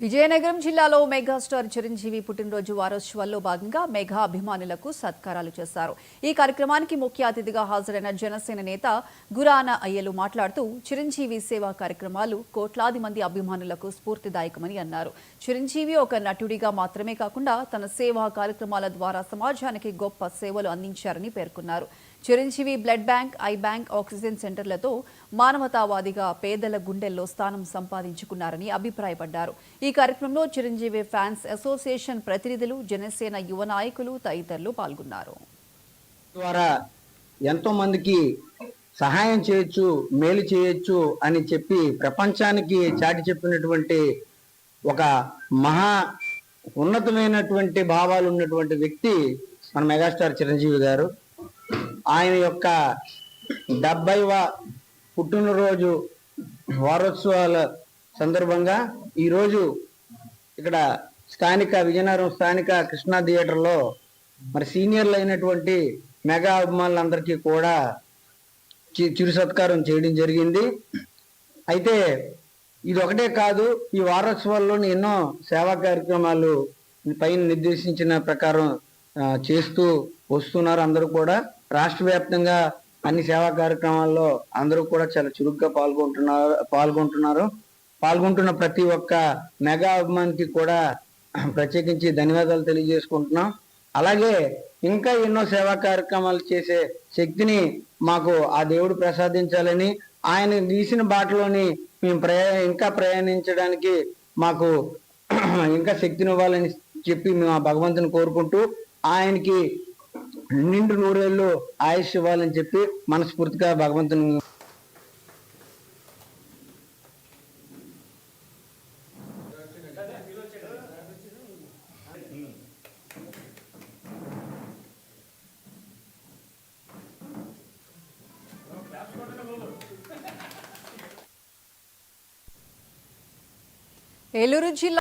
విజయనగరం జిల్లాలో మెగాస్టార్ చిరంజీవి పుట్టినరోజు వారోత్సవాల్లో భాగంగా మెగా అభిమానులకు సత్కారాలు చేశారు. ఈ కార్యక్రమానికి ముఖ్య అతిథిగా హాజరైన జనసేన నేత గురాన అయ్యలు మాట్లాడుతూ చిరంజీవి సేవా కార్యక్రమాలు కోట్లాది మంది అభిమానులకు స్ఫూర్తిదాయకమని అన్నారు. చిరంజీవి ఒక నటుడిగా మాత్రమే కాకుండా తన సేవా కార్యక్రమాల ద్వారా సమాజానికి గొప్ప సేవలు అందించారని పేర్కొన్నారు. Chiranjeevi blood bank, eye bank, oxygen సెంటర్లతో మానవతావాదిగా పేదల గుండెల్లో స్థానం సంపాదించుకున్నారని అభిప్రాయపడ్డారు. ఈ కార్యక్రమంలో చిరంజీవి ఫ్యాన్స్ అసోసియేషన్ ప్రతినిధులు, జనసేన యువ నాయకులు తదితరులు పాల్గొన్నారు. ద్వారా ఎంతో మందికి సహాయం చేయొచ్చు, మేలు చేయొచ్చు అని చెప్పి ప్రపంచానికి చాటి చెప్పినటువంటి ఒక మహా ఉన్నతమైనటువంటి భావాలు ఉన్నటువంటి వ్యక్తి మన మెగాస్టార్ చిరంజీవి గారు. ఆయన యొక్క 70వ పుట్టినరోజు వారోత్సవాల సందర్భంగా ఈరోజు ఇక్కడ విజయనగరం స్థానిక కృష్ణా థియేటర్లో మరి సీనియర్లు అయినటువంటి మెగా అభిమానులందరికీ కూడా చిరు సత్కారం చేయడం జరిగింది. అయితే ఇది ఒకటే కాదు, ఈ వారోత్సవాల్లోని ఎన్నో సేవా కార్యక్రమాలు పైన నిర్దేశించిన ప్రకారం చేస్తూ వస్తున్నారు. అందరూ కూడా రాష్ట్ర వ్యాప్తంగా అన్ని సేవా కార్యక్రమాల్లో అందరూ కూడా చాలా చురుగ్గా పాల్గొంటున్న ప్రతి ఒక్క మెగా అభిమానికి కూడా ప్రత్యేకించి ధన్యవాదాలు తెలియజేసుకుంటున్నాం. అలాగే ఇంకా ఎన్నో సేవా కార్యక్రమాలు చేసే శక్తిని మాకు ఆ దేవుడు ప్రసాదించాలని, ఆయన తీసిన బాటలోని మేము ఇంకా ప్రయాణించడానికి మాకు ఇంకా శక్తినివ్వాలని చెప్పి మేము ఆ భగవంతుని కోరుకుంటూ ఆయనకి నిండు నూరేళ్ళు ఆయుష్ ఇవ్వాలని చెప్పి మనస్ఫూర్తిగా భగవంతుని ఏలూరు జిల్లా